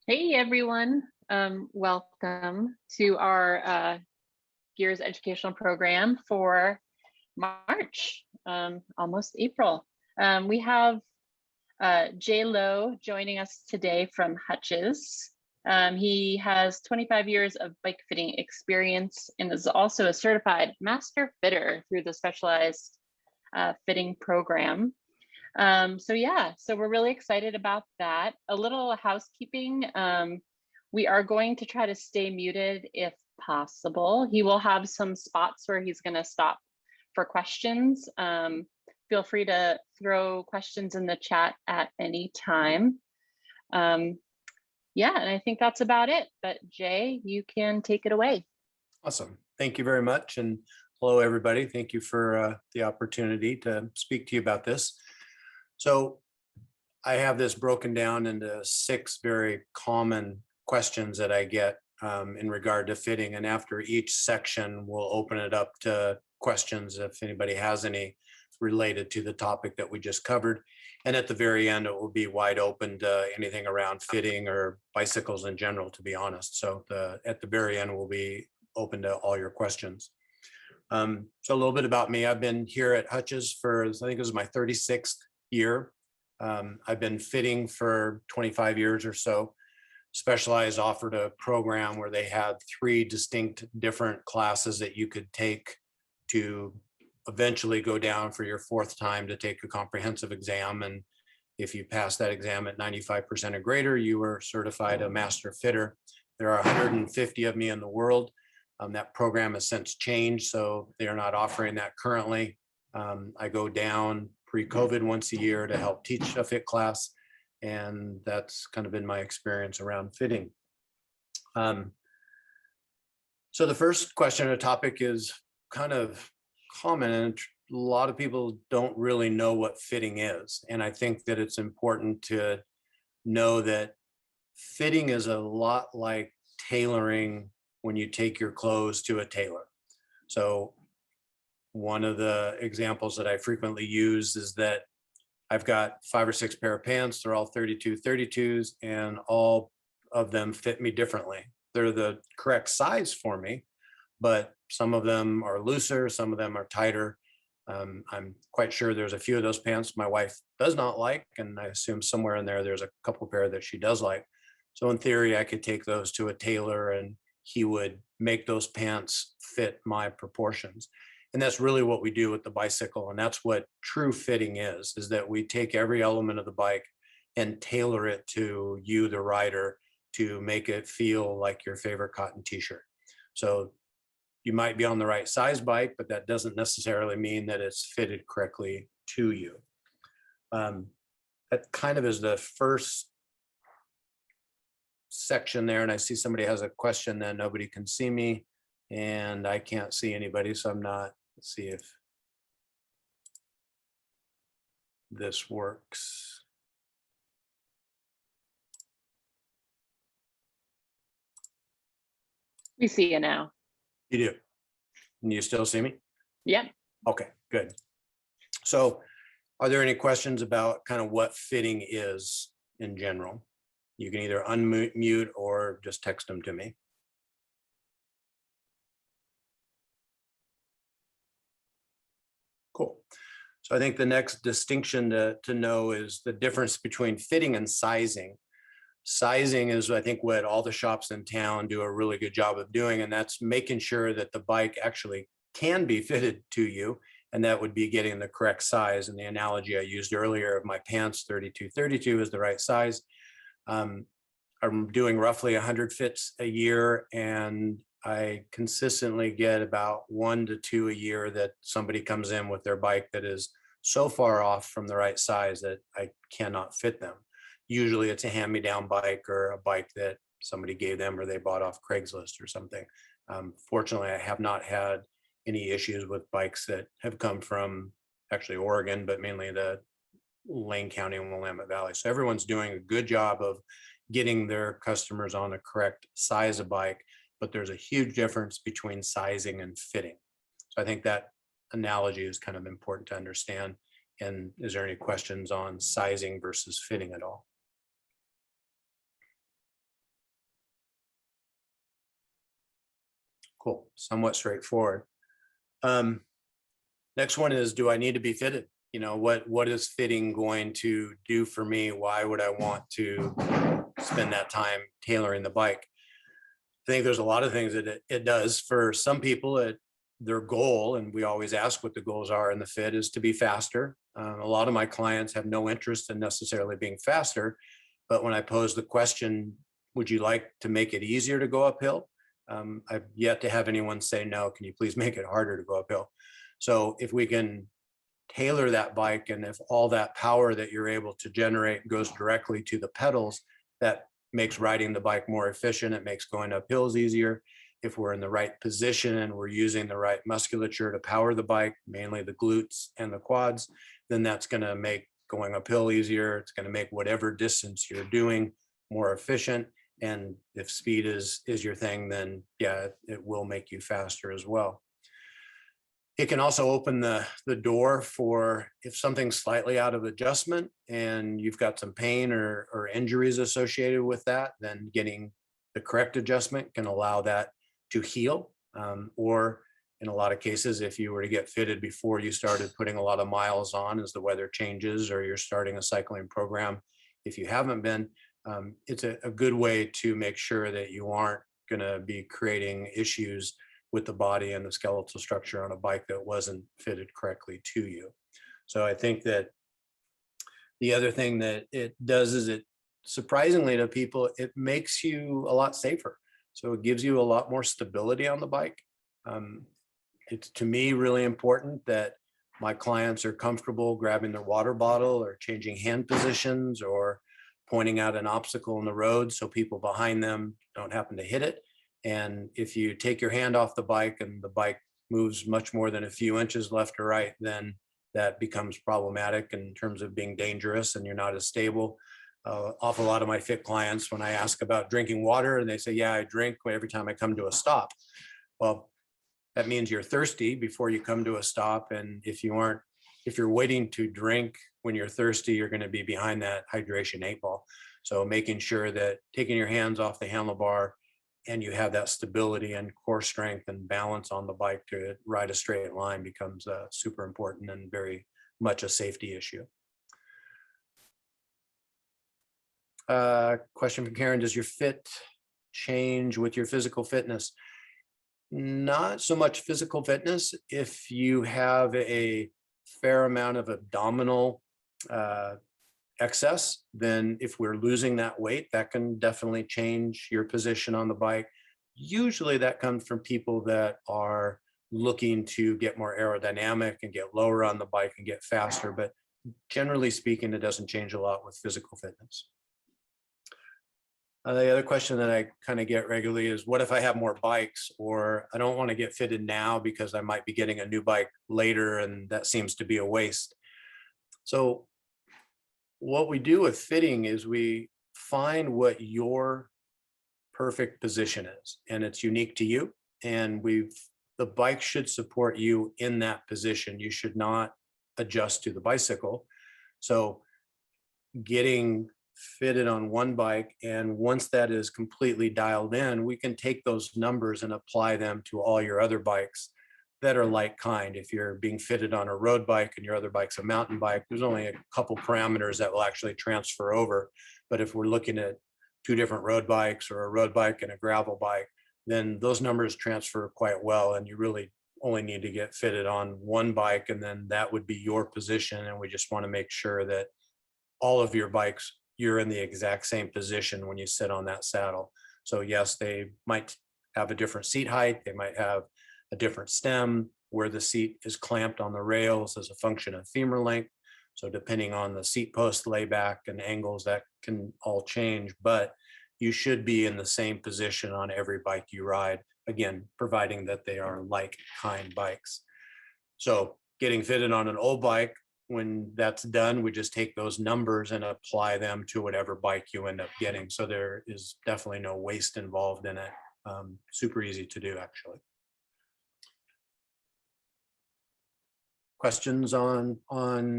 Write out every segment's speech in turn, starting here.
Hey everyone, welcome to our Gears Educational Program for March, almost April. We have Jay Lowe joining us today from Hutch's. He has 25 years of bike fitting experience and is also a certified master fitter through the specialized fitting program. So we're really excited about that. A little housekeeping. We are going to try to stay muted if possible. He will have some spots where he's going to stop for questions. Feel free to throw questions in the chat at any time. Yeah, and I think that's about it. But Jay, you can take it away. Awesome. Thank you very much. And hello, everybody. Thank you for the opportunity to speak to you about this. So I have this broken down into 6 very common questions that I get in regard to fitting. And after each section, we'll open it up to questions if anybody has any related to the topic that we just covered. And at the very end, it will be wide open to anything around fitting or bicycles in general, to be honest. So at the very end, we'll be open to all your questions. So a little bit about me. I've been here at Hutch's for, I think it was my 36th year. I've been fitting for 25 years or so. Specialized offered a program where they had 3 distinct different classes that you could take to eventually go down for your 4th time to take a comprehensive exam. And if you pass that exam at 95% or greater, you were certified a master fitter. There are 150 of me in the world. That program has since changed, so they are not offering that currently. I go down pre-COVID once a year to help teach a fit class, and that's kind of been my experience around fitting. So the first question or topic is kind of common, and a lot of people don't really know what fitting is. And I think that it's important to know that fitting is a lot like tailoring when you take your clothes to a tailor. So one of the examples that I frequently use is that I've got 5 or 6 pair of pants. They're all 32s, and all of them fit me differently. They're the correct size for me, but some of them are looser, some of them are tighter. I'm quite sure there's a few of those pants my wife does not like, and I assume somewhere in there's a couple pair that she does like. So in theory, I could take those to a tailor and he would make those pants fit my proportions. And that's really what we do with the bicycle. And that's what true fitting is that we take every element of the bike and tailor it to you, the rider, to make it feel like your favorite cotton t-shirt. So you might be on the right size bike, but that doesn't necessarily mean that it's fitted correctly to you. That kind of is the first section there. And I see somebody has a question that nobody can see me and I can't see anybody. So I'm not, let's see if this works. We see you now. You do. And you still see me? Yep. Okay, good. So are there any questions about kind of what fitting is in general? You can either unmute or just text them to me. Cool. So I think the next distinction to know is the difference between fitting and sizing. Sizing is, I think, what all the shops in town do a really good job of doing, and that's making sure that the bike actually can be fitted to you, and that would be getting the correct size. And the analogy I used earlier of my pants, 32 is the right size. I'm doing roughly 100 fits a year, and I consistently get about 1 to 2 a year that somebody comes in with their bike that is so far off from the right size that I cannot fit them. Usually it's a hand-me-down bike or a bike that somebody gave them or they bought off Craigslist or something. Fortunately, I have not had any issues with bikes that have come from actually Oregon, but mainly the Lane County and Willamette Valley. So everyone's doing a good job of getting their customers on the correct size of bike, but there's a huge difference between sizing and fitting. So I think that analogy is kind of important to understand. And is there any questions on sizing versus fitting at all? Cool. Somewhat straightforward. Next one is, do I need to be fitted? You know, what is fitting going to do for me? Why would I want to spend that time tailoring the bike? I think there's a lot of things that it does. For some people, their goal, and we always ask what the goals are in the fit, is to be faster. A lot of my clients have no interest in necessarily being faster, but when I pose the question, would you like to make it easier to go uphill? I've yet to have anyone say, no, can you please make it harder to go uphill? So if we can tailor that bike, and if all that power that you're able to generate goes directly to the pedals, that makes riding the bike more efficient. It makes going up hills easier. If we're in the right position and we're using the right musculature to power the bike, mainly the glutes and the quads, then that's going to make going uphill easier. It's going to make whatever distance you're doing more efficient. And if speed is your thing, then yeah, it will make you faster as well. It can also open the door for, if something's slightly out of adjustment and you've got some pain or injuries associated with that, then getting the correct adjustment can allow that to heal. Or in a lot of cases, if you were to get fitted before you started putting a lot of miles on as the weather changes, or you're starting a cycling program, if you haven't been, it's a good way to make sure that you aren't going to be creating issues with the body and the skeletal structure on a bike that wasn't fitted correctly to you. So I think that the other thing that it does is, it surprisingly to people, it makes you a lot safer. So it gives you a lot more stability on the bike. It's, to me, really important that my clients are comfortable grabbing their water bottle or changing hand positions or pointing out an obstacle in the road so people behind them don't happen to hit it. And if you take your hand off the bike and the bike moves much more than a few inches left or right, then that becomes problematic in terms of being dangerous, and you're not as stable. Awful lot of my fit clients, when I ask about drinking water, and they say, yeah, I drink every time I come to a stop. Well, that means you're thirsty before you come to a stop. And if you're waiting to drink when you're thirsty, you're going to be behind that hydration 8-ball. So making sure that taking your hands off the handlebar and you have that stability and core strength and balance on the bike to ride a straight line becomes super important and very much a safety issue. Question from Karen: does your fit change with your physical fitness? Not so much physical fitness. If you have a fair amount of abdominal excess, then if we're losing that weight, that can definitely change your position on the bike. Usually that comes from people that are looking to get more aerodynamic and get lower on the bike and get faster, but generally speaking, it doesn't change a lot with physical fitness. The other question that I kind of get regularly is, what if I have more bikes, or I don't want to get fitted now because I might be getting a new bike later and that seems to be a waste? So what we do with fitting is we find what your perfect position is, and it's unique to you. And the bike should support you in that position. You should not adjust to the bicycle. So getting fitted on one bike, and once that is completely dialed in, we can take those numbers and apply them to all your other bikes that are like kind. If you're being fitted on a road bike and your other bike's a mountain bike, there's only a couple parameters that will actually transfer over. But if we're looking at two different road bikes, or a road bike and a gravel bike, then those numbers transfer quite well, and you really only need to get fitted on one bike, and then that would be your position. And we just want to make sure that all of your bikes, you're in the exact same position when you sit on that saddle. So yes, they might have a different seat height. They might have a different stem where the seat is clamped on the rails as a function of femur length. So depending on the seat post layback and angles, that can all change, but you should be in the same position on every bike you ride. Again, providing that they are like kind bikes. So getting fitted on an old bike, when that's done, we just take those numbers and apply them to whatever bike you end up getting. So there is definitely no waste involved in it. Super easy to do, actually. Questions on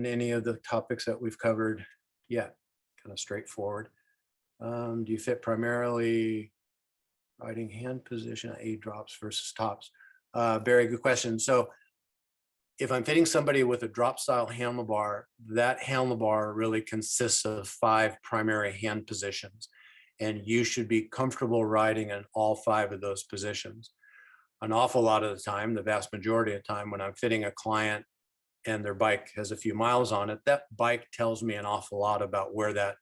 any of the topics that we've covered yet? Kind of straightforward. Do you fit primarily riding hand position, A drops versus tops. Very good question. So if I'm fitting somebody with a drop style handlebar, that handlebar really consists of 5 primary hand positions, and you should be comfortable riding in all 5 of those positions. An awful lot of the time, the vast majority of the time, when I'm fitting a client and their bike has a few miles on it, that bike tells me an awful lot about where that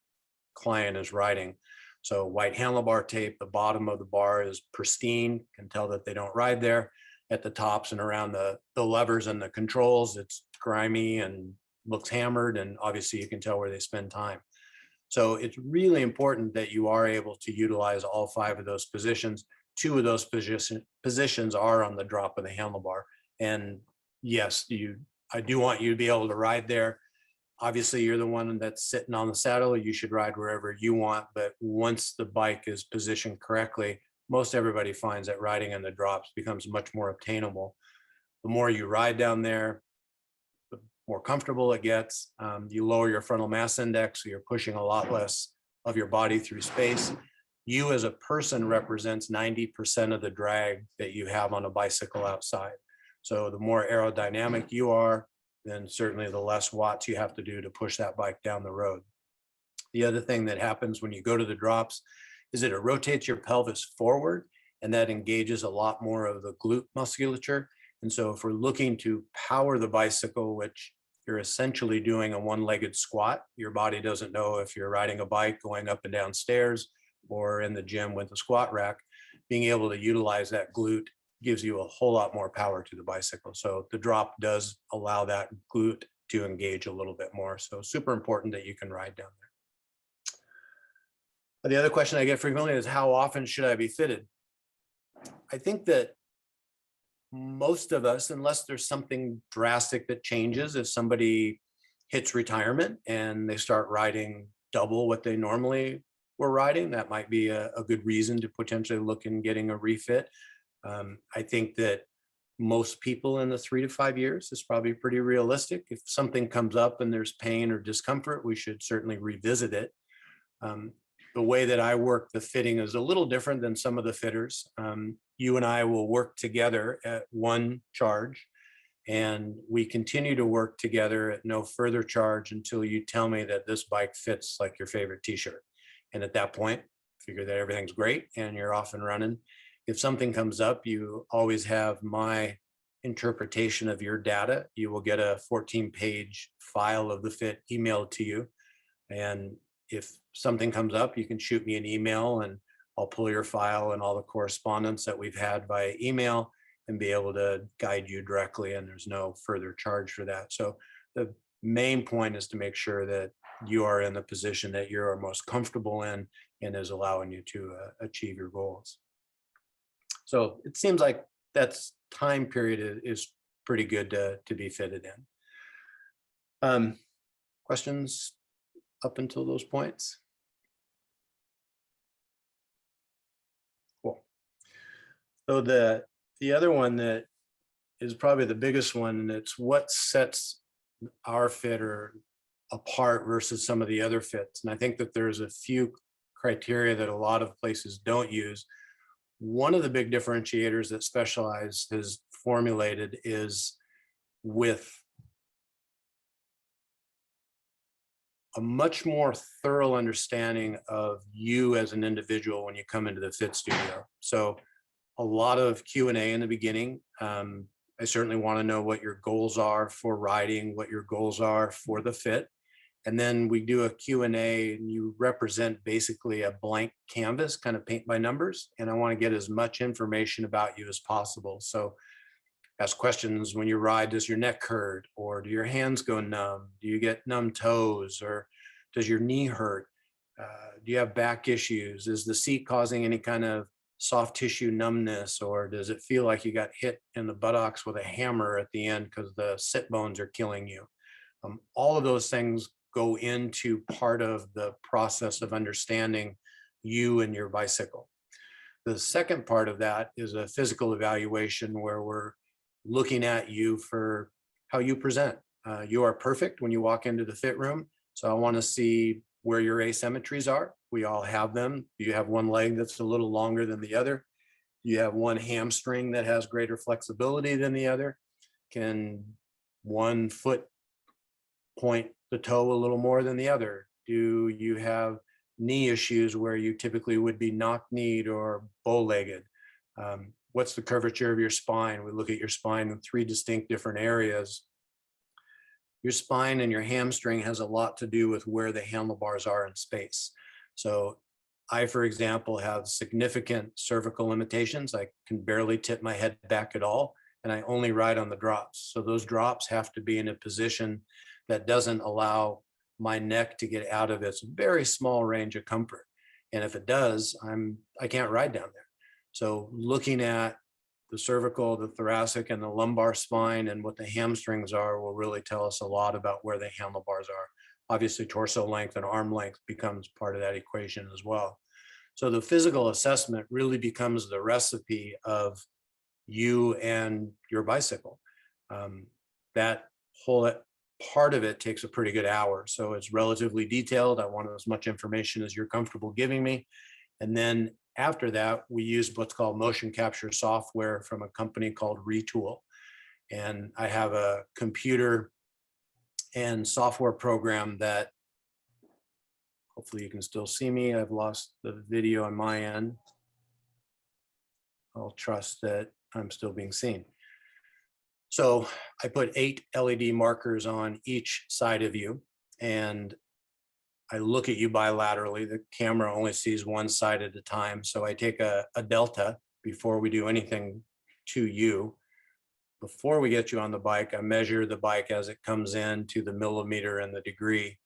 client is riding. So white handlebar tape, the bottom of the bar is pristine, can tell that they don't ride there. At the tops and around the levers and the controls, it's grimy and looks hammered, and obviously you can tell where they spend time. So it's really important that you are able to utilize all 5 of those positions. 2 of those positions are on the drop of the handlebar. And yes, I do want you to be able to ride there. Obviously, you're the one that's sitting on the saddle. You should ride wherever you want. But once the bike is positioned correctly, most everybody finds that riding in the drops becomes much more obtainable. The more you ride down there, the more comfortable it gets. You lower your frontal mass index, so you're pushing a lot less of your body through space. You as a person represents 90% of the drag that you have on a bicycle outside. So the more aerodynamic you are, then certainly the less watts you have to do to push that bike down the road. The other thing that happens when you go to the drops is that it rotates your pelvis forward, and that engages a lot more of the glute musculature. And so if we're looking to power the bicycle, which you're essentially doing a one-legged squat, your body doesn't know if you're riding a bike going up and down stairs or in the gym with a squat rack, being able to utilize that glute gives you a whole lot more power to the bicycle. So the drop does allow that glute to engage a little bit more. So super important that you can ride down there. The other question I get frequently is, how often should I be fitted? I think that most of us, unless there's something drastic that changes, if somebody hits retirement and they start riding double what they normally were riding, that might be a good reason to potentially look in getting a refit. I think that most people in the 3 to 5 years is probably pretty realistic. If something comes up and there's pain or discomfort, we should certainly revisit it. The way that I work the fitting is a little different than some of the fitters. You and I will work together at one charge, and we continue to work together at no further charge until you tell me that this bike fits like your favorite t-shirt. And at that point, figure that everything's great and you're off and running. If something comes up, you always have my interpretation of your data. You will get a 14-page file of the fit emailed to you. And if something comes up, you can shoot me an email and I'll pull your file and all the correspondence that we've had by email and be able to guide you directly, and there's no further charge for that. So the main point is to make sure that you are in the position that you're most comfortable in and is allowing you to achieve your goals. So it seems like that's time period is pretty good to be fitted in. Questions up until those points? Cool. So the other one that is probably the biggest one, and it's what sets our fitter apart versus some of the other fits. And I think that there's a few criteria that a lot of places don't use. One of the big differentiators that Specialized has formulated is with a much more thorough understanding of you as an individual when you come into the fit studio. So a lot of Q&A in the beginning. I certainly want to know what your goals are for riding, what your goals are for the fit. And then we do a Q&A, and you represent basically a blank canvas, kind of paint by numbers. And I want to get as much information about you as possible. So ask questions when you ride. Does your neck hurt, or do your hands go numb? Do you get numb toes, or does your knee hurt? Do you have back issues? Is the seat causing any kind of soft tissue numbness, or does it feel like you got hit in the buttocks with a hammer at the end because the sit bones are killing you? All of those things go into part of the process of understanding you and your bicycle. The second part of that is a physical evaluation where we're looking at you for how you present. You are perfect when you walk into the fit room. So I want to see where your asymmetries are. We all have them. You have one leg that's a little longer than the other. You have one hamstring that has greater flexibility than the other? Can one foot point the toe a little more than the other? Do you have knee issues where you typically would be knock-kneed or bow-legged? What's the curvature of your spine? We look at your spine in 3 distinct different areas. Your spine and your hamstring has a lot to do with where the handlebars are in space. So I, for example, have significant cervical limitations. I can barely tip my head back at all, and I only ride on the drops. So those drops have to be in a position that doesn't allow my neck to get out of its very small range of comfort. And if it does, I can't ride down there. So looking at the cervical, the thoracic, and the lumbar spine and what the hamstrings are will really tell us a lot about where the handlebars are. Obviously, torso length and arm length becomes part of that equation as well. So the physical assessment really becomes the recipe of you and your bicycle. That whole part of it takes a pretty good hour. So it's relatively detailed. I want as much information as you're comfortable giving me. And then after that, we use what's called motion capture software from a company called Retool. And I have a computer and software program that, hopefully you can still see me. I've lost the video on my end. I'll trust that I'm still being seen. So I put 8 LED markers on each side of you, and I look at you bilaterally. The camera only sees one side at a time. So I take a delta before we do anything to you. Before we get you on the bike, I measure the bike as it comes in to the millimeter and the degree.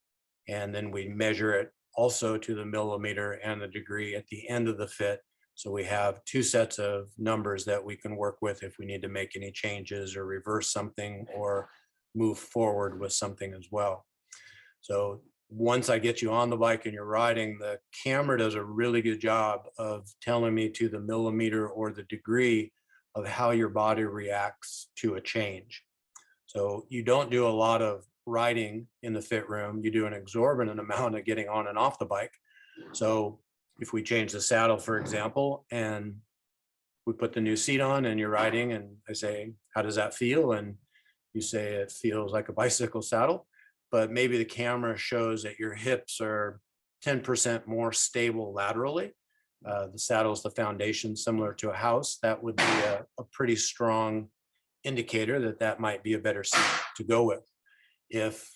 And then we measure it also to the millimeter and the degree at the end of the fit. So we have 2 sets of numbers that we can work with if we need to make any changes or reverse something or move forward with something as well. So once I get you on the bike and you're riding, the camera does a really good job of telling me to the millimeter or the degree of how your body reacts to a change. So you don't do a lot of riding in the fit room. You do an exorbitant amount of getting on and off the bike. So if we change the saddle, for example, and we put the new seat on and you're riding and I say, how does that feel? And you say, it feels like a bicycle saddle, but maybe the camera shows that your hips are 10% more stable laterally. The saddle is the foundation, similar to a house. That would be a pretty strong indicator that that might be a better seat to go with. If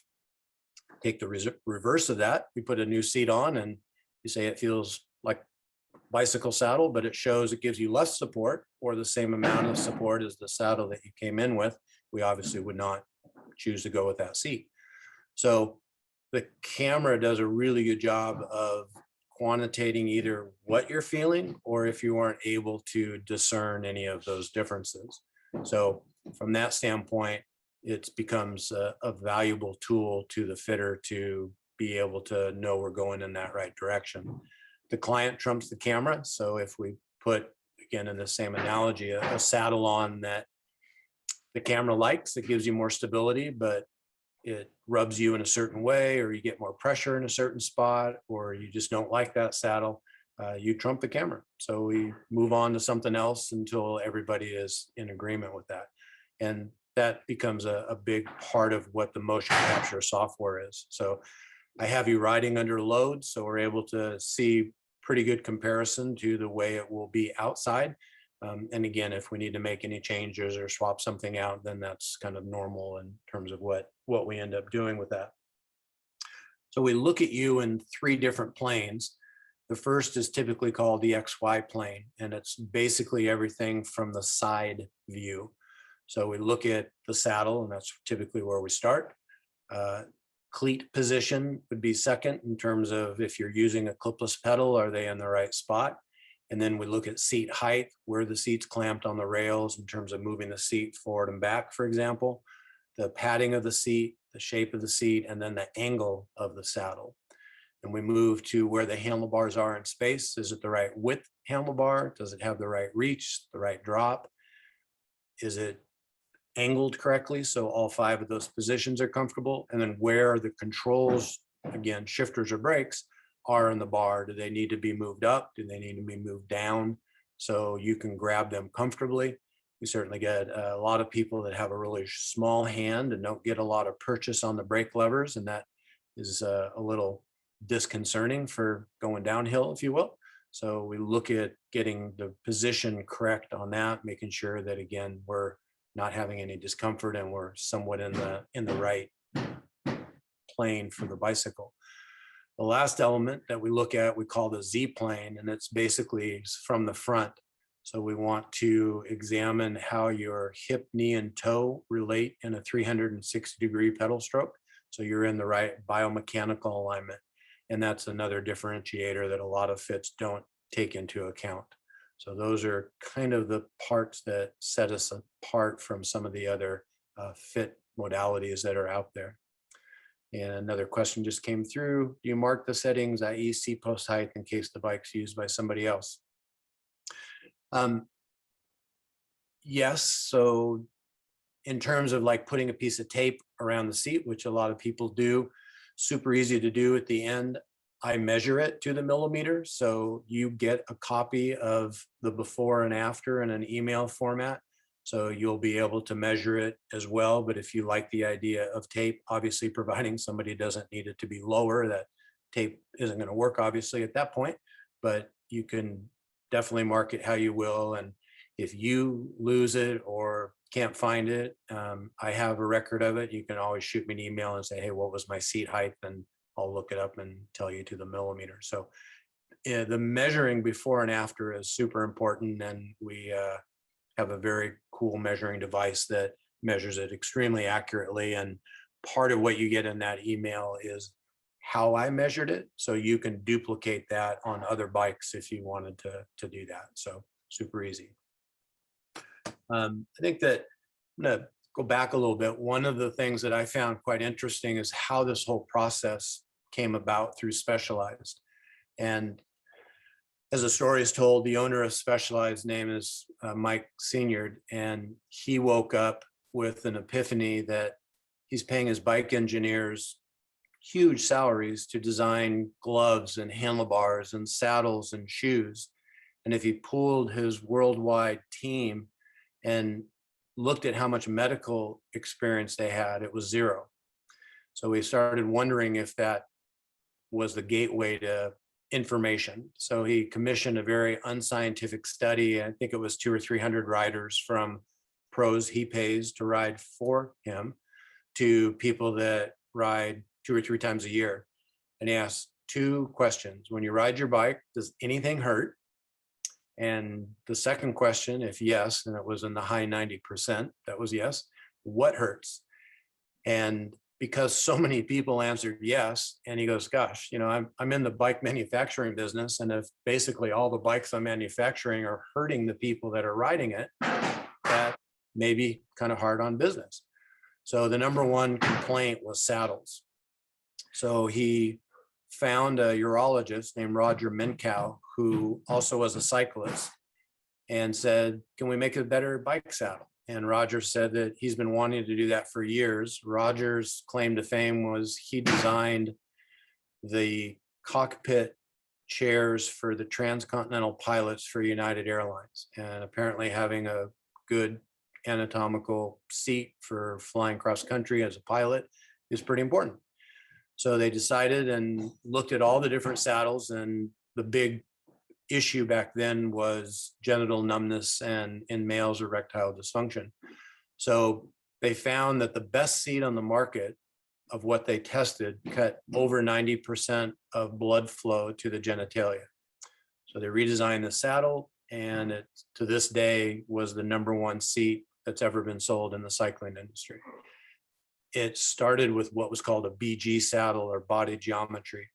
take the reverse of that, we put a new seat on and you say it feels like bicycle saddle, but it shows it gives you less support or the same amount of support as the saddle that you came in with, we obviously would not choose to go with that seat. So the camera does a really good job of quantitating either what you're feeling or if you aren't able to discern any of those differences. So from that standpoint, it becomes a valuable tool to the fitter to be able to know we're going in that right direction. The client trumps the camera. So if we put, again, in the same analogy, a saddle on that the camera likes, it gives you more stability, but it rubs you in a certain way, or you get more pressure in a certain spot, or you just don't like that saddle, you trump the camera. So we move on to something else until everybody is in agreement with that. And that becomes a big part of what the motion capture software is. So I have you riding under load, so we're able to see pretty good comparison to the way it will be outside. And again, if we need to make any changes or swap something out, then that's kind of normal in terms of what we end up doing with that. So we look at you in 3 different planes. The first is typically called the XY plane, and it's basically everything from the side view. So we look at the saddle, and that's typically where we start. Cleat position would be second in terms of if you're using a clipless pedal, are they in the right spot? And then we look at seat height, where the seat's clamped on the rails in terms of moving the seat forward and back, for example, the padding of the seat, the shape of the seat, and then the angle of the saddle. And we move to where the handlebars are in space. Is it the right width handlebar? Does it have the right reach, the right drop? Is it angled correctly so all 5 of those positions are comfortable? And then where the controls, again, shifters or brakes, are in the bar. Do they need to be moved up? Do they need to be moved down? so you can grab them comfortably. We certainly get a lot of people that have a really small hand and don't get a lot of purchase on the brake levers, and that is a little disconcerting for going downhill, if you will. So we look at getting the position correct on that, making sure that, again, we're not having any discomfort and we're somewhat in the right plane for the bicycle. The last element that we look at, we call the Z plane, and it's basically from the front. So we want to examine how your hip, knee, and toe relate in a 360-degree pedal stroke. So you're in the right biomechanical alignment. And that's another differentiator that a lot of fits don't take into account. So those are kind of the parts that set us apart from some of the other fit modalities that are out there. And another question just came through. Do you mark the settings, i.e. seat post height, in case the bike's used by somebody else? Yes. So in terms of like putting a piece of tape around the seat, which a lot of people do, super easy to do at the end. I measure it to the millimeter. So you get a copy of the before and after in an email format. So you'll be able to measure it as well. But if you like the idea of tape, obviously providing somebody doesn't need it to be lower, that tape isn't going to work obviously at that point, but you can definitely mark it how you will. And if you lose it or can't find it, I have a record of it. You can always shoot me an email and say, hey, what was my seat height? And I'll look it up and tell you to the millimeter. So the measuring before and after is super important. And we have a very cool measuring device that measures it extremely accurately. And part of what you get in that email is how I measured it. So you can duplicate that on other bikes if you wanted to do that. So super easy. I think that I'm going to go back a little bit. One of the things that I found quite interesting is how this whole process came about through Specialized. And as the story is told, the owner of Specialized name is Mike Senior, and he woke up with an epiphany that he's paying his bike engineers huge salaries to design gloves and handlebars and saddles and shoes. And if he pooled his worldwide team and looked at how much medical experience they had, it was zero. So we started wondering if that was the gateway to information. So he commissioned a very unscientific study. I think it was 200 or 300 riders, from pros he pays to ride for him to people that ride 2 or 3 times a year. And he asked 2 questions. When you ride your bike, does anything hurt? And the second question, if yes, and it was in the high 90%, that was yes, what hurts? And because so many people answered yes, and he goes, gosh, you know, I'm in the bike manufacturing business, and if basically all the bikes I'm manufacturing are hurting the people that are riding it, that may be kind of hard on business. So the number one complaint was saddles. So he found a urologist named Roger Minkow, who also was a cyclist, and said, can we make a better bike saddle? And Roger said that he's been wanting to do that for years. Roger's claim to fame was he designed the cockpit chairs for the transcontinental pilots for United Airlines. And apparently having a good anatomical seat for flying cross country as a pilot is pretty important. So they decided and looked at all the different saddles, and the big issue back then was genital numbness and in males erectile dysfunction. So they found that the best seat on the market of what they tested cut over 90% of blood flow to the genitalia. So they redesigned the saddle, and it to this day was the number one seat that's ever been sold in the cycling industry. It started with what was called a BG saddle, or body geometry.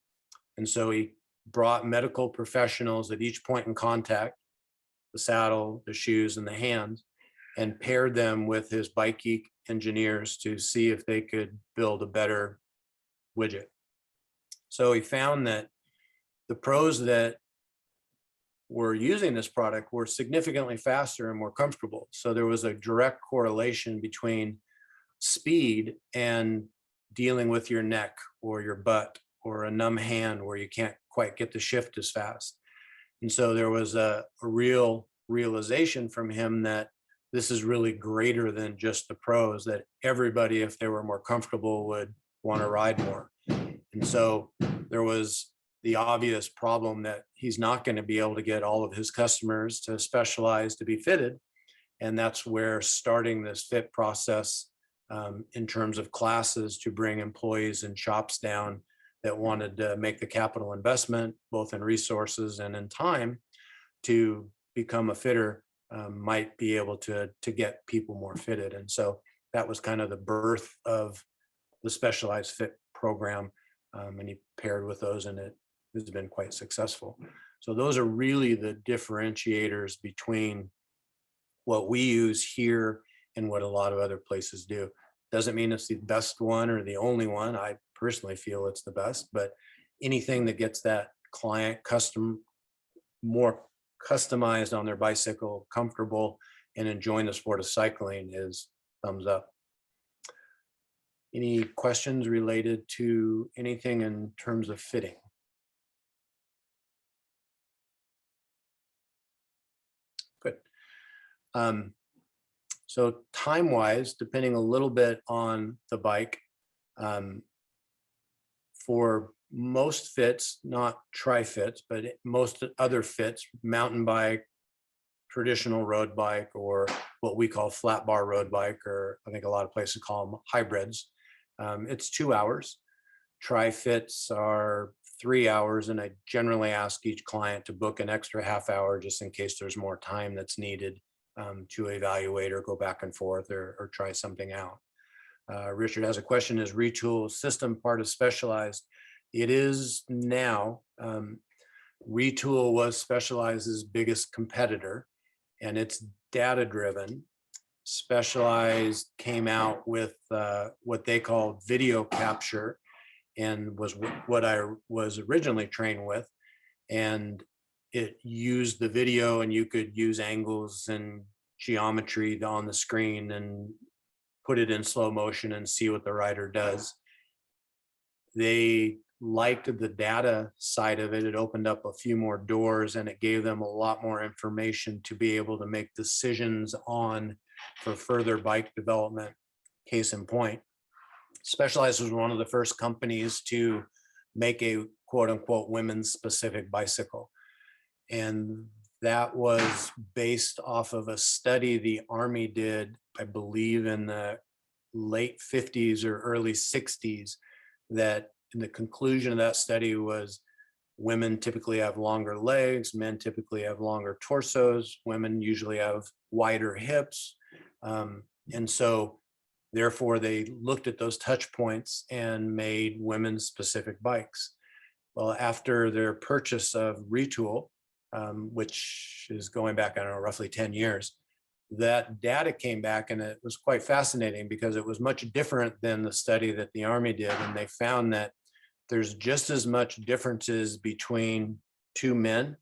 And so he brought medical professionals at each point in contact, the saddle, the shoes, and the hands, and paired them with his bike geek engineers to see if they could build a better widget. So he found that the pros that were using this product were significantly faster and more comfortable. So there was a direct correlation between speed and dealing with your neck or your butt or a numb hand where you can't quite get the shift as fast. And so there was a real realization from him that this is really greater than just the pros, that everybody, if they were more comfortable, would want to ride more. And so there was the obvious problem that he's not going to be able to get all of his customers to specialize to be fitted. And that's where starting this fit process in terms of classes to bring employees and shops down that wanted to make the capital investment, both in resources and in time, to become a fitter, might be able to get people more fitted. And so that was kind of the birth of the specialized fit program. And he paired with those, and it has been quite successful. So those are really the differentiators between what we use here and what a lot of other places do. Doesn't mean it's the best one or the only one. I personally feel it's the best, but anything that gets that client more customized on their bicycle, comfortable, and enjoying the sport of cycling is thumbs up. Any questions related to anything in terms of fitting? Good. So time-wise, depending a little bit on the bike, for most fits, not tri-fits, but most other fits, mountain bike, traditional road bike, or what we call flat bar road bike, or I think a lot of places call them hybrids, it's 2 hours. Tri-fits are 3 hours, and I generally ask each client to book an extra half hour just in case there's more time that's needed to evaluate or go back and forth or try something out. Richard has a question: is Retool system part of Specialized? It is now. Retool was Specialized's biggest competitor, and it's data driven. Specialized came out with what they call video capture, and was what I was originally trained with. And it used the video, and you could use angles and geometry on the screen and put it in slow motion and see what the rider does. They liked the data side of it. It opened up a few more doors, and it gave them a lot more information to be able to make decisions on for further bike development. Case in point, Specialized was one of the first companies to make a quote unquote women's specific bicycle. And that was based off of a study the Army did, I believe in the late 50s or early 60s, that the conclusion of that study was women typically have longer legs, men typically have longer torsos, women usually have wider hips. And so therefore they looked at those touch points and made women's specific bikes. Well, after their purchase of Retool, which is going back, I don't know, roughly 10 years, that data came back, and it was quite fascinating because it was much different than the study that the Army did. And they found that there's just as much differences between two men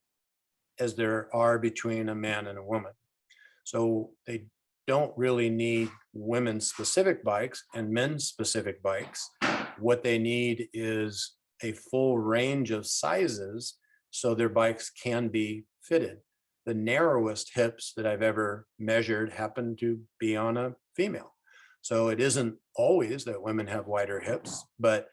as there are between a man and a woman. So they don't really need women's specific bikes and men's specific bikes. What they need is a full range of sizes so their bikes can be fitted. The narrowest hips that I've ever measured happen to be on a female. So it isn't always that women have wider hips, but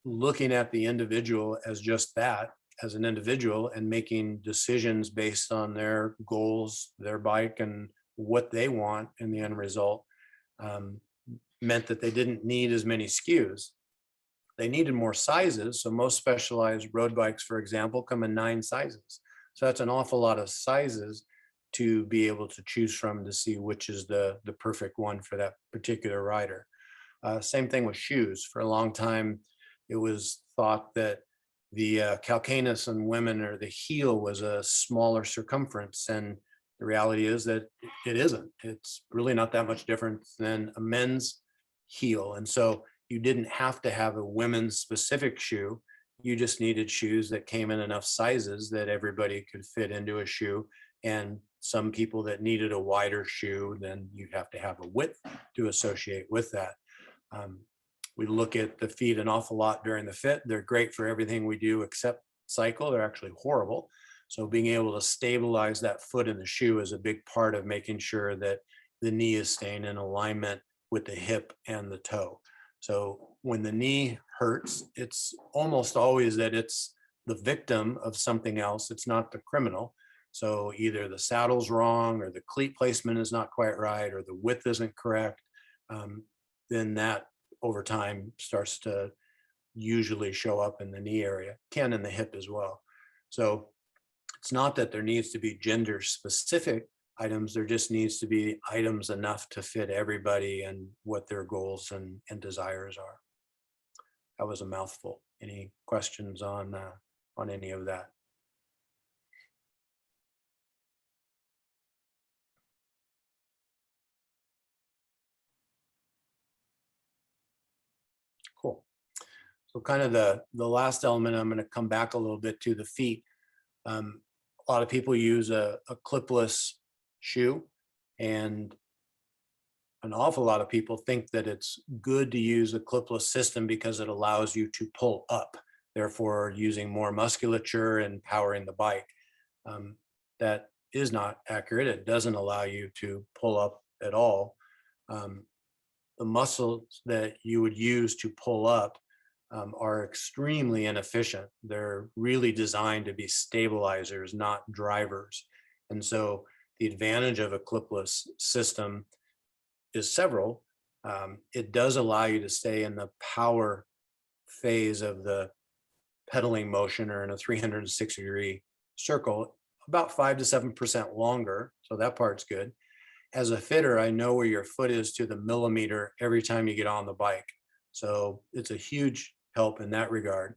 looking at the individual as just that, as an individual, and making decisions based on their goals, their bike, and what they want in the end result, meant that they didn't need as many SKUs. They needed more sizes. So most Specialized road bikes, for example, come in 9 sizes. So that's an awful lot of sizes to be able to choose from to see which is the perfect one for that particular rider. Same thing with shoes. For a long time, it was thought that the calcaneus in women, or the heel, was a smaller circumference. And the reality is that it isn't. It's really not that much different than a men's heel. And so you didn't have to have a women's specific shoe. You just needed shoes that came in enough sizes that everybody could fit into a shoe. And some people that needed a wider shoe, then you'd have to have a width to associate with that. We look at the feet an awful lot during the fit. They're great for everything we do except cycle. They're actually horrible. So being able to stabilize that foot in the shoe is a big part of making sure that the knee is staying in alignment with the hip and the toe. So when the knee hurts, it's almost always that it's the victim of something else. It's not the criminal. So either the saddle's wrong, or the cleat placement is not quite right, or the width isn't correct. Then that over time starts to usually show up in the knee area, can in the hip as well. So it's not that there needs to be gender specific items, there just needs to be items enough to fit everybody and what their goals and desires are. That was a mouthful. Any questions on any of that? Cool. So kind of the last element, I'm going to come back a little bit to the feet. A lot of people use a clipless shoe, and an awful lot of people think that it's good to use a clipless system because it allows you to pull up, therefore using more musculature and powering the bike. That is not accurate. It doesn't allow you to pull up at all. The muscles that you would use to pull up are extremely inefficient. They're really designed to be stabilizers, not drivers. And so the advantage of a clipless system is several. It does allow you to stay in the power phase of the pedaling motion, or in a 360-degree circle, about 5 to 7% longer. So that part's good. As a fitter, I know where your foot is to the millimeter every time you get on the bike. So it's a huge help in that regard.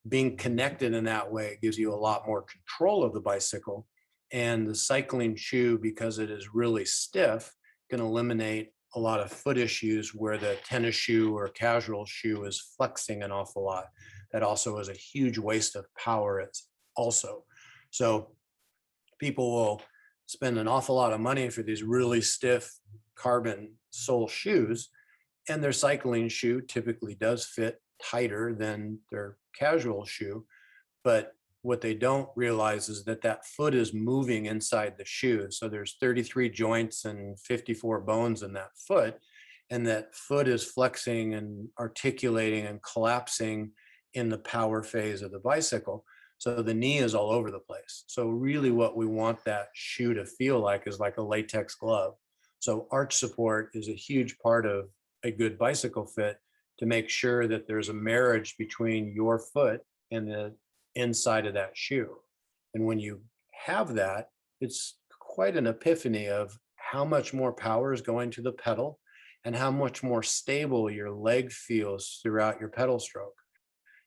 Being connected in that way gives you a lot more control of the bicycle. And the cycling shoe, because it is really stiff, can eliminate a lot of foot issues where the tennis shoe or casual shoe is flexing an awful lot. That also is a huge waste of power. It's also. So people will spend an awful lot of money for these really stiff carbon sole shoes, and their cycling shoe typically does fit tighter than their casual shoe. But what they don't realize is that that foot is moving inside the shoe. So there's 33 joints and 54 bones in that foot, and that foot is flexing and articulating and collapsing in the power phase of the bicycle. So the knee is all over the place. So really what we want that shoe to feel like is like a latex glove. So arch support is a huge part of a good bicycle fit, to make sure that there's a marriage between your foot and the inside of that shoe. And when you have that, it's quite an epiphany of how much more power is going to the pedal and how much more stable your leg feels throughout your pedal stroke.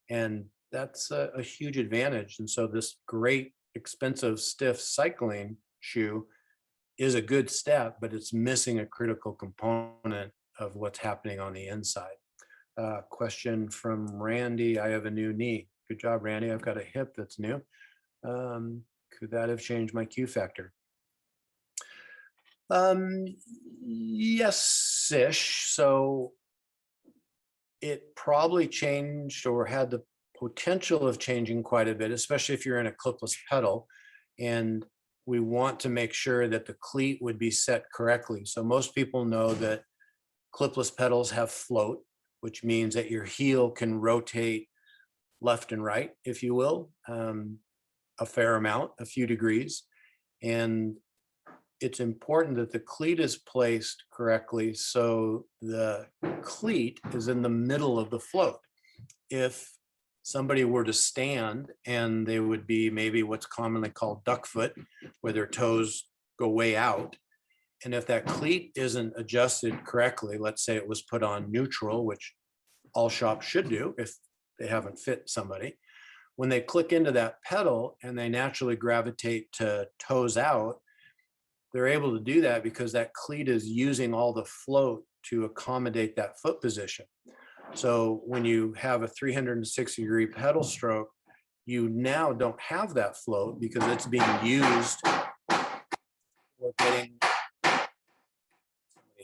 And that's a huge advantage. And so this great, expensive, stiff cycling shoe is a good step, but it's missing a critical component of what's happening on the inside. Question from Randy. I have a new knee. Good job, Randy. I've got a hip that's new. Could that have changed my Q factor? Yes-ish. So it probably changed, or had the potential of changing quite a bit, especially if you're in a clipless pedal. And we want to make sure that the cleat would be set correctly. So most people know that clipless pedals have float, which means that your heel can rotate left and right, if you will, a fair amount, a few degrees. And it's important that the cleat is placed correctly, so the cleat is in the middle of the float. If somebody were to stand, and they would be maybe what's commonly called duck foot, where their toes go way out, and if that cleat isn't adjusted correctly, let's say it was put on neutral, which all shops should do if they haven't fit somebody, when they click into that pedal and they naturally gravitate to toes out, they're able to do that because that cleat is using all the float to accommodate that foot position. So when you have a 360-degree pedal stroke, you now don't have that float because it's being used for getting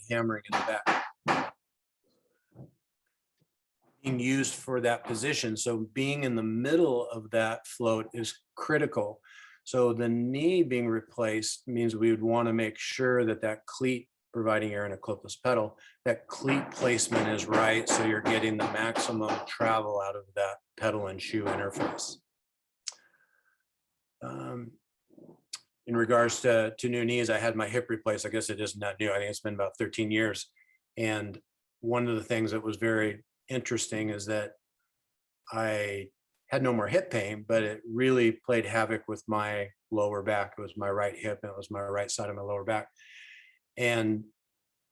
hammering in the back, being used for that position. So being in the middle of that float is critical. So the knee being replaced means we would want to make sure that that cleat, providing you're in a clipless pedal, that cleat placement is right, so you're getting the maximum travel out of that pedal and shoe interface. In regards to new knees, I had my hip replaced. I guess it is not new. I think it's been about 13 years. And one of the things that was very interesting is that I had no more hip pain, but it really played havoc with my lower back. It was my right hip and it was my right side of my lower back. And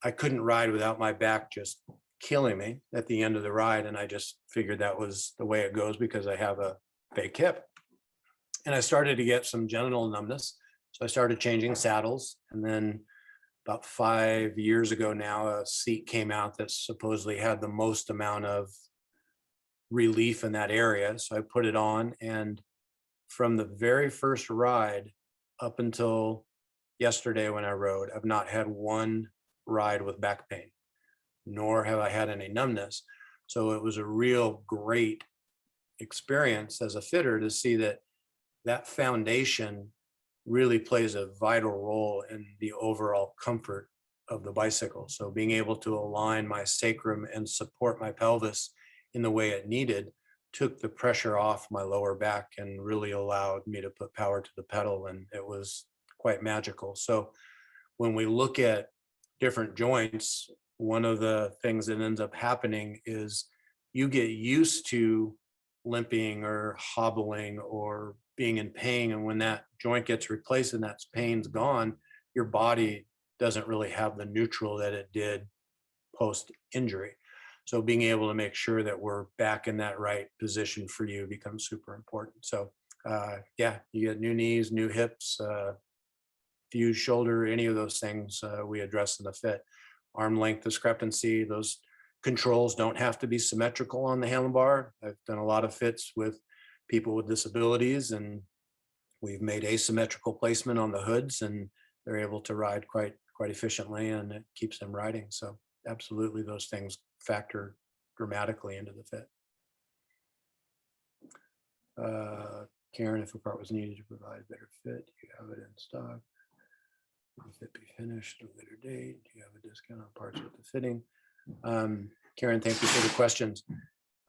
I couldn't ride without my back just killing me at the end of the ride. And I just figured that was the way it goes because I have a fake hip. And I started to get some genital numbness. So I started changing saddles. And then about 5 years ago now, a seat came out that supposedly had the most amount of relief in that area. So I put it on, and from the very first ride up until yesterday when I rode, I've not had one ride with back pain, nor have I had any numbness. So it was a real great experience as a fitter to see that that foundation really plays a vital role in the overall comfort of the bicycle. So being able to align my sacrum and support my pelvis in the way it needed took the pressure off my lower back and really allowed me to put power to the pedal, and it was quite magical. So when we look at different joints, one of the things that ends up happening is you get used to limping or hobbling or being in pain, and when that joint gets replaced and that pain's gone, your body doesn't really have the neutral that it did post injury. So being able to make sure that we're back in that right position for you becomes super important. So yeah, you get new knees, new hips, fused shoulder, any of those things we address in the fit. Arm length discrepancy, those controls don't have to be symmetrical on the handlebar. I've done a lot of fits with people with disabilities, and we've made asymmetrical placement on the hoods, and they're able to ride quite efficiently, and it keeps them riding. So absolutely, those things factor dramatically into the fit. Karen, if a part was needed to provide better fit, do you have it in stock? Will the fit be finished at a later date? Do you have a discount on parts with the fitting? Karen, thank you for the questions.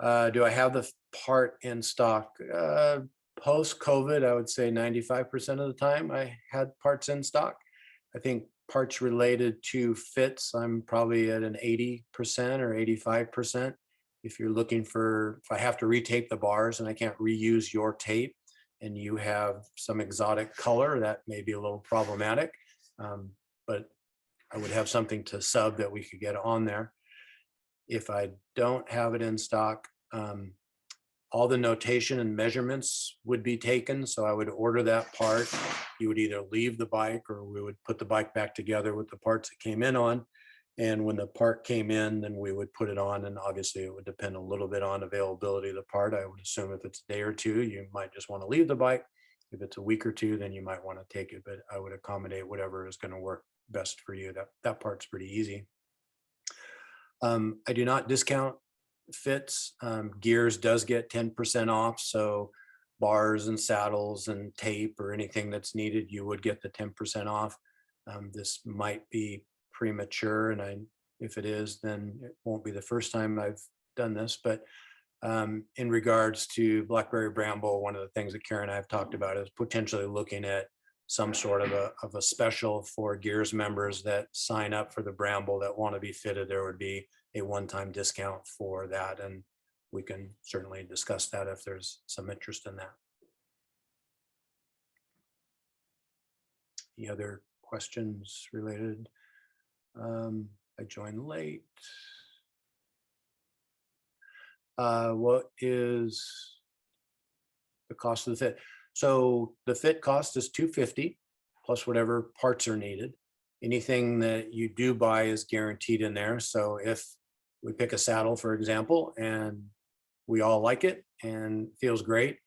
Do I have the part in stock? Post-COVID, I would say 95% of the time I had parts in stock. I think parts related to fits, I'm probably at an 80% or 85%. If you're looking for, if I have to retape the bars and I can't reuse your tape and you have some exotic color, that may be a little problematic. But I would have something to sub that we could get on there. If I don't have it in stock, all the notation and measurements would be taken. So I would order that part. You would either leave the bike or we would put the bike back together with the parts it came in on. And when the part came in, then we would put it on. And obviously it would depend a little bit on availability of the part. I would assume if it's a day or two, you might just want to leave the bike. If it's a week or two, then you might want to take it, but I would accommodate whatever is going to work best for you. That part's pretty easy. I do not discount fits. Gears does get 10% off. So bars and saddles and tape or anything that's needed, you would get the 10% off. This might be premature, and if it is, then it won't be the first time I've done this. But in regards to Blackberry Bramble, one of the things that Karen and I have talked about is potentially looking at some sort of a special for Gears members that sign up for the Bramble that want to be fitted. There would be a one-time discount for that, and we can certainly discuss that if there's some interest in that. Any other questions related? I joined late. What is the cost of the fit? So the fit cost is $250 plus whatever parts are needed. Anything that you do buy is guaranteed in there. So if we pick a saddle, for example, and we all like it and feels great,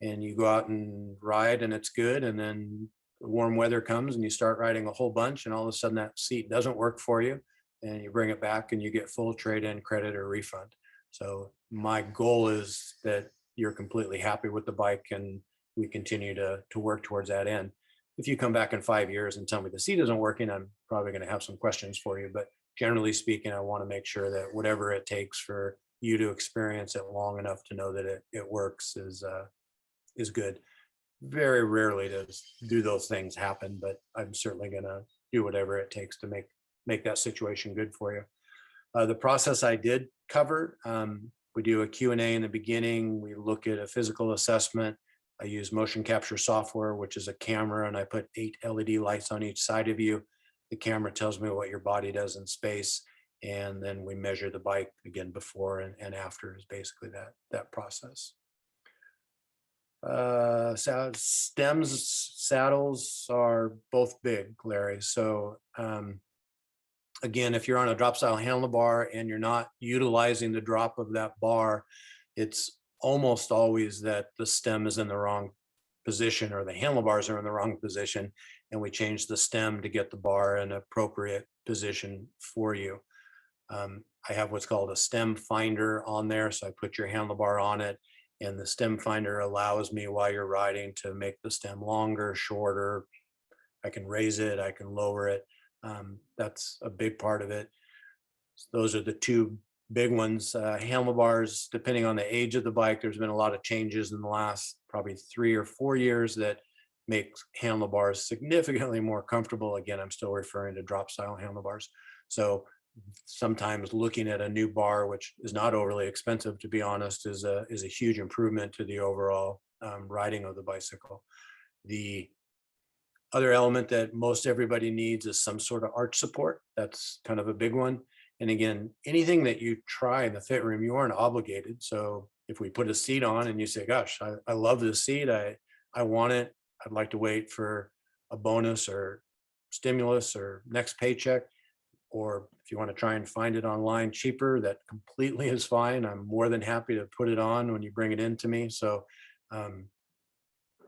and you go out and ride and it's good, and then the warm weather comes and you start riding a whole bunch, and all of a sudden that seat doesn't work for you, and you bring it back and you get full trade-in credit or refund. So my goal is that you're completely happy with the bike and we continue to work towards that end. If you come back in 5 years and tell me the seat isn't working, I'm probably going to have some questions for you. But generally speaking, I want to make sure that whatever it takes for you to experience it long enough to know that it works is good. Very rarely do those things happen, but I'm certainly going to do whatever it takes to make that situation good for you. The process I did cover, we do a Q&A in the beginning. We look at a physical assessment. I use motion capture software, which is a camera, and I put 8 LED lights on each side of you. The camera tells me what your body does in space, and then we measure the bike again before and after is basically that process. Stems, saddles are both big, Larry. So again, if you're on a drop style handlebar and you're not utilizing the drop of that bar, it's almost always that the stem is in the wrong position or the handlebars are in the wrong position, and we change the stem to get the bar in an appropriate position for you. I have what's called a stem finder on there. So I put your handlebar on it, and the stem finder allows me while you're riding to make the stem longer, shorter. I can raise it, I can lower it. That's a big part of it. Those are the two big ones. Handlebars, depending on the age of the bike, there's been a lot of changes in the last probably 3 or 4 years that make handlebars significantly more comfortable. Again, I'm still referring to drop style handlebars. So sometimes looking at a new bar, which is not overly expensive, to be honest, is a huge improvement to the overall riding of the bicycle. The other element that most everybody needs is some sort of arch support. That's kind of a big one. And again, anything that you try in the fit room, you aren't obligated. So if we put a seat on and you say, gosh, I love this seat, I want it, I'd like to wait for a bonus or stimulus or next paycheck, or if you want to try and find it online cheaper, that completely is fine. I'm more than happy to put it on when you bring it in to me. So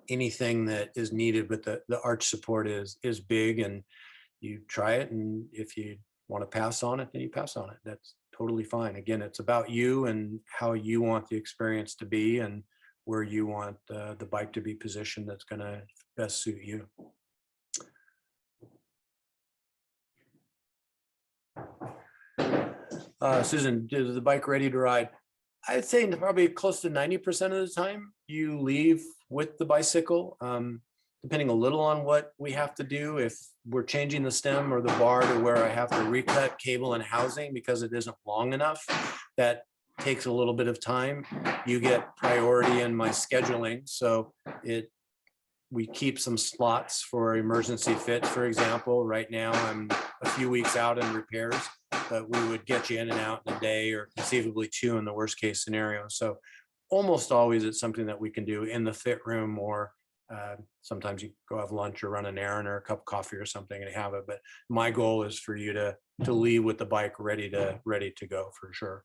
anything that is needed, but the arch support is big, and you try it. And if you want to pass on it, then you pass on it. That's totally fine. Again, it's about you and how you want the experience to be and where you want the bike to be positioned that's going to best suit you. Susan, is the bike ready to ride? I'd say probably close to 90% of the time you leave with the bicycle, depending a little on what we have to do. If we're changing the stem or the bar to where I have to recut cable and housing because it isn't long enough, that takes a little bit of time. You get priority in my scheduling. So we keep some slots for emergency fits, for example. Right now, I'm a few weeks out in repairs, but we would get you in and out in a day or conceivably 2 in the worst case scenario. So almost always it's something that we can do in the fit room, or sometimes you go have lunch or run an errand or a cup of coffee or something and have it. But my goal is for you to leave with the bike ready to go for sure.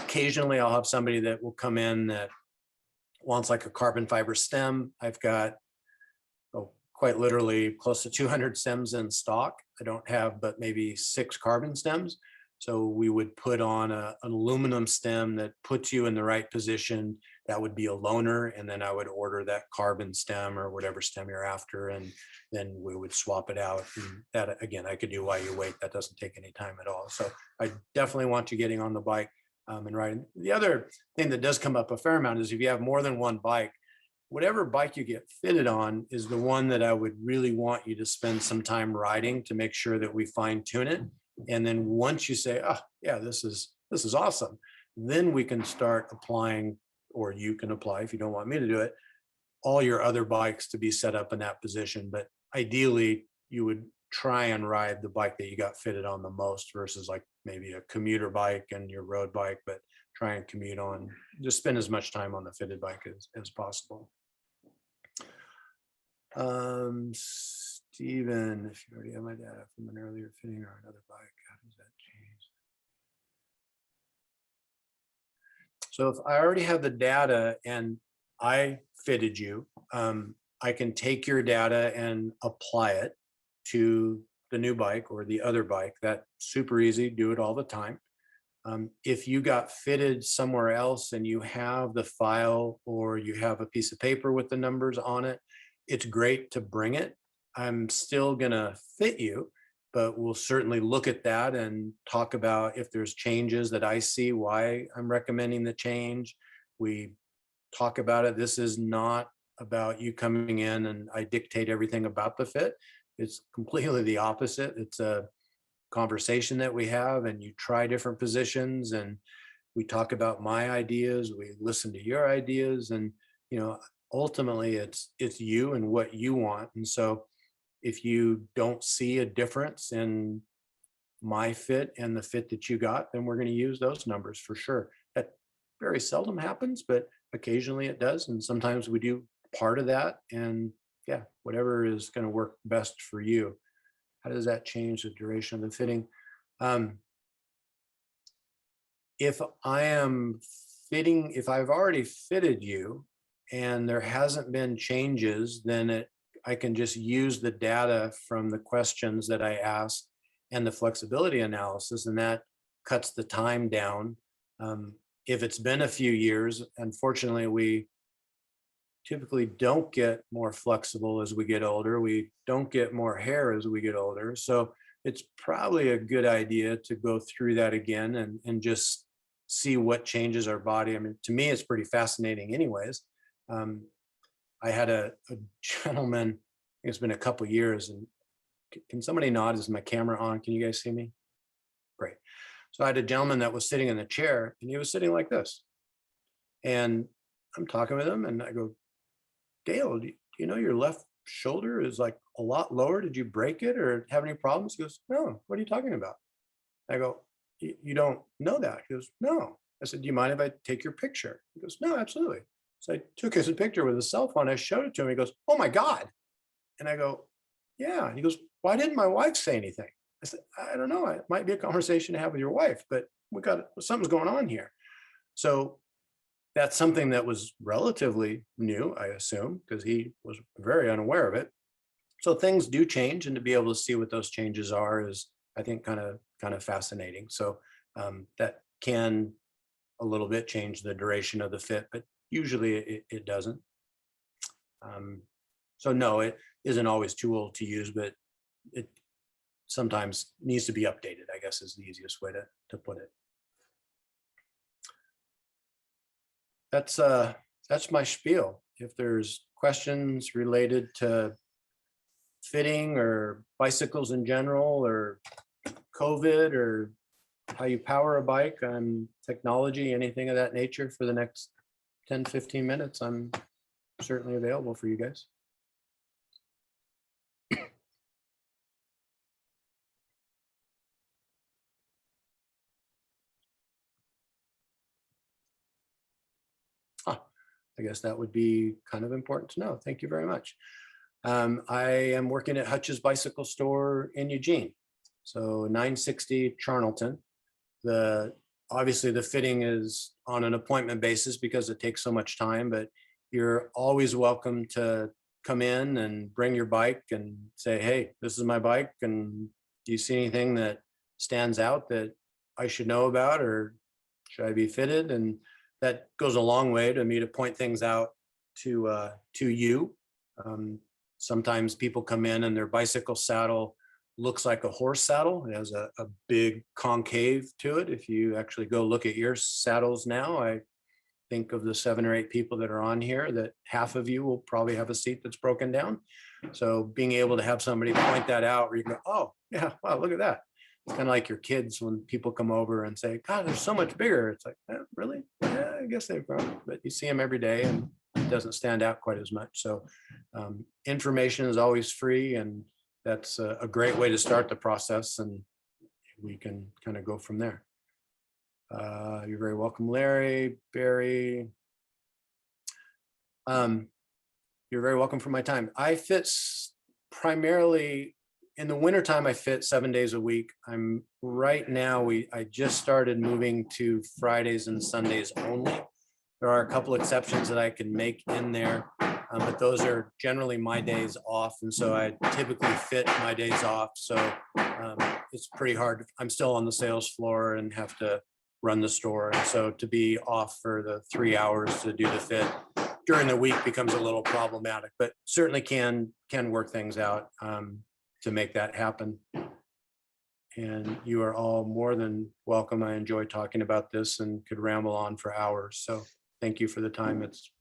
Occasionally I'll have somebody that will come in that wants like a carbon fiber stem. I've got quite literally close to 200 stems in stock. I don't have but maybe 6 carbon stems. So we would put on an aluminum stem that puts you in the right position. That would be a loaner. And then I would order that carbon stem or whatever stem you're after. And then we would swap it out. And that, again, I could do while you wait. That doesn't take any time at all. So I definitely want you getting on the bike and riding. The other thing that does come up a fair amount is if you have more than one bike, whatever bike you get fitted on is the one that I would really want you to spend some time riding to make sure that we fine tune it. And then once you say, oh yeah, this is awesome, then we can start applying, or you can apply if you don't want me to do it, all your other bikes to be set up in that position. But ideally you would try and ride the bike that you got fitted on the most versus like maybe a commuter bike and your road bike, but try and commute on, just spend as much time on the fitted bike as possible. Stephen, if you already have my data from an earlier fitting or another bike, how does that change? So if I already have the data and I fitted you, I can take your data and apply it to the new bike or the other bike. That's super easy, do it all the time. If you got fitted somewhere else and you have the file or you have a piece of paper with the numbers on it, it's great to bring it. I'm still gonna fit you, but we'll certainly look at that and talk about if there's changes that I see, why I'm recommending the change. We talk about it. This is not about you coming in and I dictate everything about the fit. It's completely the opposite. It's a conversation that we have, and you try different positions, and we talk about my ideas, we listen to your ideas, and ultimately it's you and what you want. And so if you don't see a difference in my fit and the fit that you got, then we're going to use those numbers for sure. That very seldom happens, but occasionally it does, and sometimes we do part of that. And yeah, whatever is going to work best for you. How does that change the duration of the fitting? If I've already fitted you and there hasn't been changes, then I can just use the data from the questions that I asked and the flexibility analysis, and that cuts the time down. If it's been a few years, unfortunately, we typically don't get more flexible as we get older. We don't get more hair as we get older. So it's probably a good idea to go through that again and just see what changes our body. I mean, to me, it's pretty fascinating anyways. I had a gentleman, I think it's been a couple years, and can somebody nod? Is my camera on? Can you guys see me? Great. So I had a gentleman that was sitting in a chair, and he was sitting like this. And I'm talking with him and I go, Dale, do you know your left shoulder is like a lot lower? Did you break it or have any problems? He goes, no, what are you talking about? I go, you don't know that? He goes, no. I said, do you mind if I take your picture? He goes, no, absolutely. So I took his picture with a cell phone. I showed it to him. He goes, oh my God. And I go, yeah. And he goes, why didn't my wife say anything? I said, I don't know. It might be a conversation to have with your wife, but something's going on here. So that's something that was relatively new, I assume, because he was very unaware of it. So things do change, and to be able to see what those changes are is, I think, kind of fascinating. So that can a little bit change the duration of the fit, but usually it doesn't. So no, it isn't always too old to use, but it sometimes needs to be updated, I guess, is the easiest way to put it. That's my spiel. If there's questions related to fitting or bicycles in general or COVID or how you power a bike and technology, anything of that nature for the next 10, 15 minutes, I'm certainly available for you guys. I guess that would be kind of important to know. Thank you very much. I am working at Hutch's Bicycle Store in Eugene. So 960 Charnelton. Obviously the fitting is on an appointment basis because it takes so much time, but you're always welcome to come in and bring your bike and say, hey, this is my bike. And do you see anything that stands out that I should know about, or should I be fitted? And that goes a long way to me to point things out to you. Sometimes people come in and their bicycle saddle looks like a horse saddle. It has a big concave to it. If you actually go look at your saddles now, I think of the 7 or 8 people that are on here, that half of you will probably have a seat that's broken down. So being able to have somebody point that out where you go, oh yeah, wow, look at that. It's kind of like your kids when people come over and say, God, they're so much bigger. It's like, really? Yeah, I guess they've grown, but you see them every day and it doesn't stand out quite as much. So information is always free, and that's a great way to start the process, and we can kind of go from there. You're very welcome, Larry, Barry. You're very welcome for my time. I fit primarily in the wintertime. I fit 7 days a week. I'm right now, I just started moving to Fridays and Sundays only. There are a couple exceptions that I can make in there, but those are generally my days off. And so I typically fit my days off. So it's pretty hard. I'm still on the sales floor and have to run the store. And so to be off for the 3 hours to do the fit during the week becomes a little problematic, but certainly can work things out to make that happen. And you are all more than welcome. I enjoy talking about this and could ramble on for hours. So thank you for the time. It's